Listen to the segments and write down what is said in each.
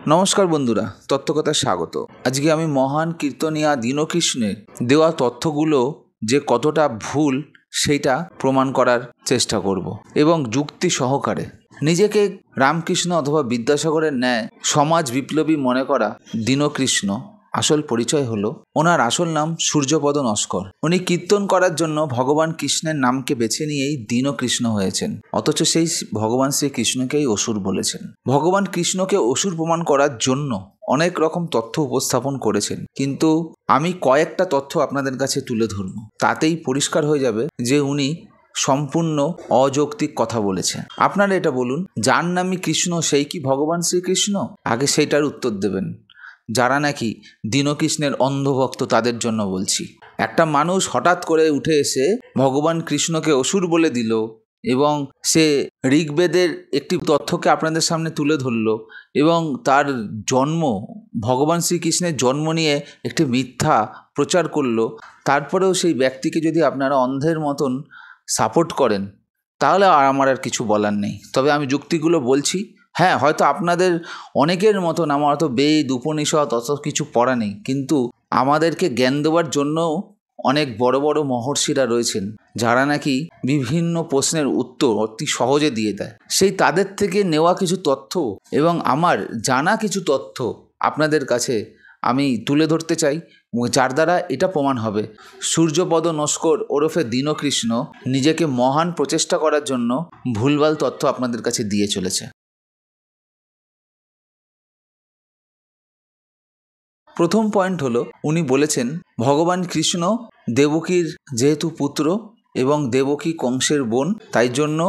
নমস্কার বন্ধুরা, তত্ত্বকথায় স্বাগত। আজকে আমি মহান কীর্তনিয়া দীনকৃষ্ণের দেওয়া তথ্যগুলো যে কতটা ভুল সেইটা প্রমাণ করার চেষ্টা করব এবং যুক্তি সহকারে। নিজেকে রামকৃষ্ণ অথবা বিদ্যাসাগরের ন্যায় সমাজ বিপ্লবী মনে করা দীনকৃষ্ণ আসল পরিচয় হলো, ওনার আসল নাম সূর্যপদ নস্কর। উনি কীর্তন করার জন্য ভগবান কৃষ্ণের নামকে বেছে নিয়েই দীনকৃষ্ণ হয়েছেন, অথচ সেই ভগবান শ্রীকৃষ্ণকেই অসুর বলেছেন। ভগবান কৃষ্ণকে অসুর প্রমাণ করার জন্য অনেক রকম তথ্য উপস্থাপন করেছেন, কিন্তু আমি কয়েকটা তথ্য আপনাদের কাছে তুলে ধরব, তাতেই পরিষ্কার হয়ে যাবে যে উনি সম্পূর্ণ অযৌক্তিক কথা বলেছেন। আপনারা এটা বলুন, যার নামই কৃষ্ণ সেই কি ভগবান শ্রীকৃষ্ণ? আগে সেইটার উত্তর দেবেন। যারা নাকি দীনকৃষ্ণের অন্ধভক্ত তাদের জন্য বলছি। একটা মানুষ হঠাৎ করে উঠে এসে ভগবান কৃষ্ণকে অসুর বলে দিল এবং সে ঋগ্বেদের একটি তথ্যকে আপনাদের সামনে তুলে ধরল এবং তার জন্ম, ভগবান শ্রীকৃষ্ণের জন্ম নিয়ে একটি মিথ্যা প্রচার করলো। তারপরেও সেই ব্যক্তিকে যদি আপনারা অন্ধের মতন সাপোর্ট করেন, তাহলে আমার আর কিছু বলার নেই। তবে আমি যুক্তিগুলো বলছি। হ্যাঁ, হয়তো আপনাদের অনেকের মতন আমার অত বেদ উপনিষদ অত কিছু পড়া নেই, কিন্তু আমাদেরকে জ্ঞান দেওয়ার জন্যও অনেক বড় বড় মহর্ষিরা রয়েছেন, যারা নাকি বিভিন্ন প্রশ্নের উত্তর অতি সহজে দিয়ে দেয়। সেই তাদের থেকে নেওয়া কিছু তথ্য এবং আমার জানা কিছু তথ্য আপনাদের কাছে আমি তুলে ধরতে চাই, যার দ্বারা এটা প্রমাণ হবে সূর্যপদ নস্কর ওরফে দীনকৃষ্ণ নিজেকে মহান প্রচেষ্টা করার জন্য ভুলভাল তথ্য আপনাদের কাছে দিয়ে চলেছে। প্রথম পয়েন্ট হলো, উনি বলেছেন ভগবান কৃষ্ণ দেবকীর যেহেতু পুত্র এবং দেবকী কংসের বোন, তাই জন্য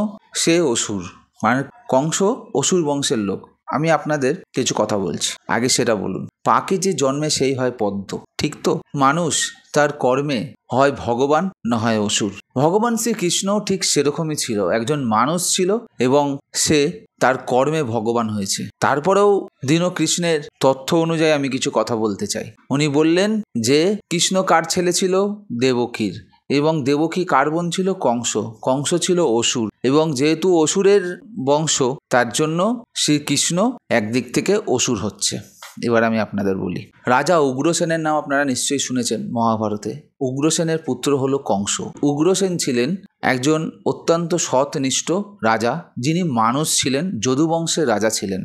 সে অসুর, মানে কংস অসুর বংশের লোক। আমি আপনাদের কিছু কথা বলছি, আগে সেটা বলুন। পাকে যে জন্মে সেই হয় পদ্ম, ঠিক তো? মানুষ তার কর্মে হয় ভগবান না হয় অসুর। ভগবান শ্রীকৃষ্ণ ঠিক সেরকমই ছিল, একজন মানুষ ছিল এবং সে তার কর্মে ভগবান হয়েছে। তারপরেও দীনকৃষ্ণের তথ্য অনুযায়ী আমি কিছু কথা বলতে চাই। উনি বললেন যে কৃষ্ণ কার ছেলে ছিল? দেবকীর। এবং দেবকী কার বোন ছিল? কংস। কংস ছিল অসুর এবং যেহেতু অসুরের বংশ, তার জন্য শ্রীকৃষ্ণ একদিক থেকে অসুর হচ্ছে। এবার আমি আপনাদের বলি, রাজা উগ্রসেনের নাম আপনারা নিশ্চয়ই শুনেছেন মহাভারতে। উগ্রসেনের পুত্র হলো কংস। উগ্রসেন ছিলেন একজন অত্যন্ত সৎনিষ্ঠ রাজা, যিনি মানুষ ছিলেন, যদুবংশের রাজা ছিলেন।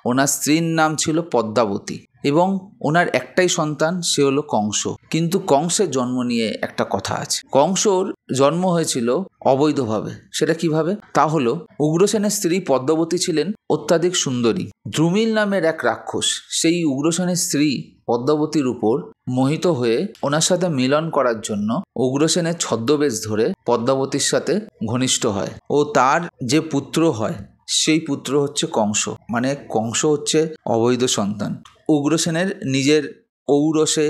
ওনার স্ত্রীর নাম ছিল পদ্মাবতী এবং ওনার একটাই সন্তান, সে হলো কংস। কিন্তু কংসের জন্ম নিয়ে একটা কথা আছে। কংসর জন্ম হয়েছিল অবৈধভাবে। সেটা কিভাবে? তা হলো, উগ্রসেনের স্ত্রী পদ্মাবতী ছিলেন অত্যাধিক সুন্দরী। দ্রুমিল নামের এক রাক্ষস সেই উগ্রসেনের স্ত্রী পদ্মাবতীর উপর মোহিত হয়ে ওনার সাথে মিলন করার জন্য উগ্রসেনের ছদ্মবেশ ধরে পদ্মাবতীর সাথে ঘনিষ্ঠ হয় ও তার যে পুত্র হয় সেই পুত্র হচ্ছে কংস। মানে কংস হচ্ছে অবৈধ সন্তান, উগ্রসেনের নিজের ঔরসে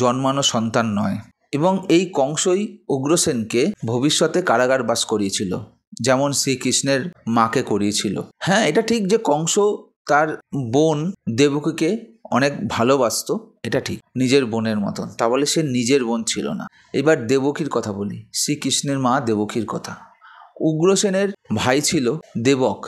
জন্মানো সন্তান নয়। এবং এই কংসই উগ্রসেনকে ভবিষ্যতে কারাগারবাস করিয়েছিল, যেমন শ্রীকৃষ্ণের মাকে করিয়েছিল। হ্যাঁ, এটা ঠিক যে কংস তার বোন দেবকীকে অনেক ভালোবাসতো, এটা ঠিক, নিজের বোনের মতন। তা বলে সে নিজের বোন ছিল না। এবার দেবকীর কথা বলি, শ্রীকৃষ্ণের মা দেবকীর কথা। উগ্রসেনের ভাই ছিল দেবক।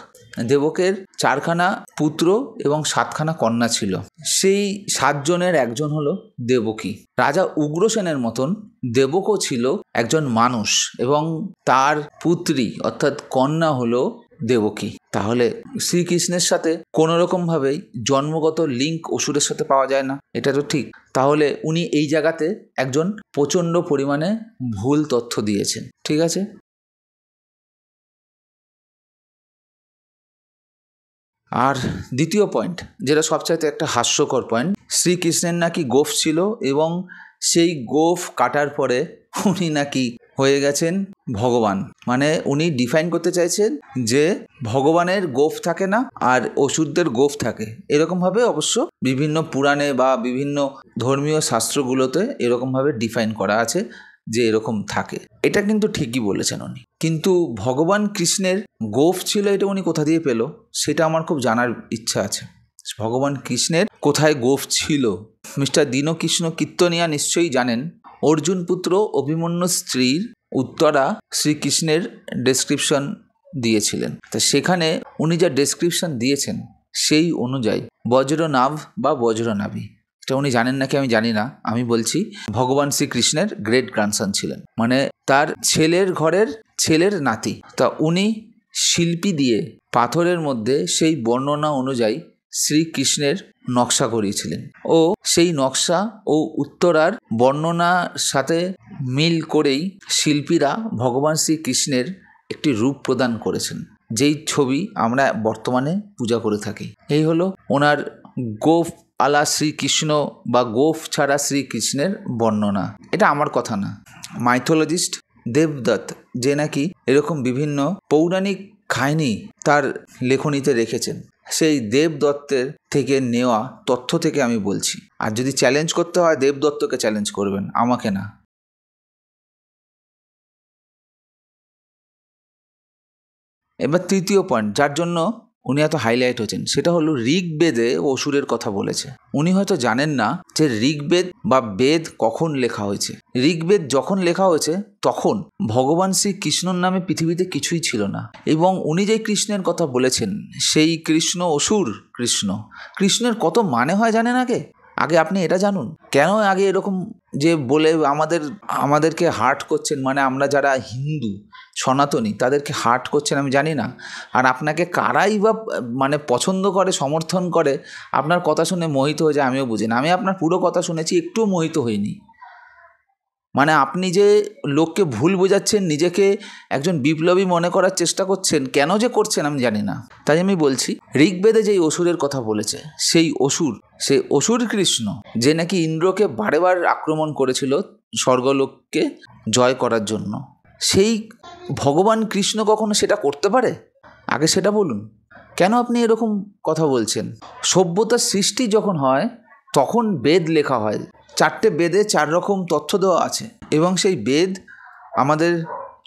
দেবকের 4খানা পুত্র এবং 7খানা কন্যা ছিল। সেই 7 জনের একজন হলো দেবকী। রাজা উগ্রসেনের মতন দেবকও ছিল একজন মানুষ এবং তার পুত্রী অর্থাৎ কন্যা হলো দেবকী। তাহলে শ্রীকৃষ্ণের সাথে কোনো রকমভাবেই জন্মগত লিঙ্ক অসুরের সাথে পাওয়া যায় না, এটা তো ঠিক। তাহলে উনি এই জায়গাতে একজন প্রচণ্ড পরিমাণে ভুল তথ্য দিয়েছেন, ঠিক আছে? আর দ্বিতীয় পয়েন্ট, যেটা সবচাইতে একটা হাস্যকর পয়েন্ট, শ্রীকৃষ্ণের নাকি গোঁফ ছিল এবং সেই গোঁফ কাটার পরে উনি নাকি হয়ে গেছেন ভগবান। মানে উনি ডিফাইন করতে চাইছেন যে ভগবানের গোঁফ থাকে না আর অসুরদের গোঁফ থাকে। এরকমভাবে অবশ্য বিভিন্ন পুরাণে বা বিভিন্ন ধর্মীয় শাস্ত্রগুলোতে এরকমভাবে ডিফাইন করা আছে যে এরকম থাকে। এটা কিন্তু ঠিকই বলেছেন উনি, কিন্তু ভগবান কৃষ্ণের গোঁফ ছিল এটা উনি কোথা দিয়ে পেল সেটা আমার খুব জানার ইচ্ছা আছে। ভগবান কৃষ্ণের কোথায় গোঁফ ছিল? মিস্টার দীনকৃষ্ণ কীর্তনিয়া নিশ্চয়ই জানেন, অর্জুন পুত্র অভিমন্যুর স্ত্রীর উত্তরা শ্রীকৃষ্ণের ডেসক্রিপশন দিয়েছিলেন। তা সেখানে উনি যা ডেসক্রিপশন দিয়েছেন সেই অনুযায়ী বজ্রনাভ বা বজ্রনাভি, এটা উনি জানেন নাকি আমি জানি না, আমি বলছি ভগবান শ্রীকৃষ্ণের গ্রেট গ্র্যান্ডসন ছিলেন, মানে তার ছেলের ঘরের ছেলের নাতি। তা উনি শিল্পী দিয়ে পাথরের মধ্যে সেই বর্ণনা অনুযায়ী শ্রীকৃষ্ণের নকশা করিয়েছিলেন ও সেই নকশা ও উত্তরার বর্ণনার সাথে মিল করেই শিল্পীরা ভগবান শ্রীকৃষ্ণের একটি রূপ প্রদান করেছেন, যেই ছবি আমরা বর্তমানে পূজা করে থাকি। এই হলো ওনার গোফ আলা শ্রীকৃষ্ণ বা গোফ ছাড়া শ্রীকৃষ্ণের বর্ণনা। এটা আমার কথা না, মাইথোলজিস্ট দেবদত্ত যে নাকি এরকম বিভিন্ন পৌরাণিক কাহিনী তার লেখনীতে রেখেছেন, সেই দেবদত্তের থেকে নেওয়া তথ্য থেকে আমি বলছি। আর যদি চ্যালেঞ্জ করতে হয় দেবদত্তকে চ্যালেঞ্জ করবেন, আমাকে না। এবার তৃতীয় পয়েন্ট যার জন্য উনি এত হাইলাইট হচ্ছেন, সেটা হলো ঋগ্বেদে অসুরের কথা বলেছে। উনি হয়তো জানেন না যে ঋগ্বেদ বা বেদ কখন লেখা হয়েছে। ঋগ্বেদ যখন লেখা হয়েছে তখন ভগবান শ্রীকৃষ্ণর নামে পৃথিবীতে কিছুই ছিল না, এবং উনি যে কৃষ্ণের কথা বলেছেন সেই কৃষ্ণ অসুর কৃষ্ণ। কৃষ্ণের কত মানে হয় জানেন আগে আপনি এটা জানুন। কেন আগে এরকম যে বলে আমাদেরকে হার্ট করছেন, মানে আমরা যারা হিন্দু সনাতনী তাদেরকে হার্ট করছেন আমি জানি না। আর আপনাকে কারাই বা মানে পছন্দ করে, সমর্থন করে, আপনার কথা শুনে মোহিত হয়ে যায় আমিও বুঝি না। আমি আপনার পুরো কথা শুনেছি, একটুও মোহিত হইনি। মানে আপনি যে লোককে ভুল বোঝাচ্ছেন, নিজেকে একজন বিপ্লবী মনে করার চেষ্টা করছেন, কেন যে করছেন আমি জানি না। তাই আমি বলছি ঋগ্বেদে যেই অসুরের কথা বলেছে সেই অসুর কৃষ্ণ, যে নাকি ইন্দ্রকে বারেবার আক্রমণ করেছিল স্বর্গলোককে জয় করার জন্য, সেই ভগবান কৃষ্ণ কখনো সেটা করতে পারে? আগে সেটা বলুন। কেন আপনি এরকম কথা বলছেন? সভ্যতার সৃষ্টি যখন হয় তখন বেদ লেখা হয়, 4টে বেদে 4 রকম তথ্য দেওয়া আছে, এবং সেই বেদ আমাদের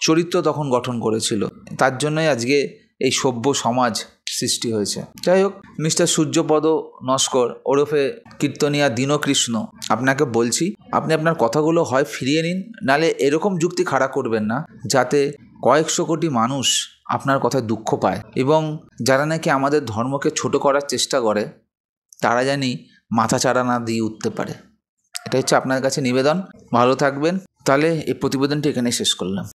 চরিত্র তখন গঠন করেছিল। তার জন্যই আজকে এই সভ্য সমাজ সৃষ্টি হয়েছে। যাই হোক, মিস্টার সূর্যপদ নস্কর ওরফে কীর্তনিয়া দীনকৃষ্ণ, আপনাকে বলছি আপনি আপনার কথাগুলো হয় ফিরিয়ে নিন, নালে এরকম যুক্তি খাড়া করবেন না যাতে কয়েকশো কোটি মানুষ আপনার কথায় দুঃখ পায়, এবং যারা নাকি আমাদের ধর্মকে ছোট করার চেষ্টা করে তারা জানি মাথা চাড়া না দিয়ে উঠতে পারে। এটা হচ্ছে আপনার কাছে নিবেদন। ভালো থাকবেন। তাহলে এই প্রতিবেদনটি এখানে শেষ করলাম।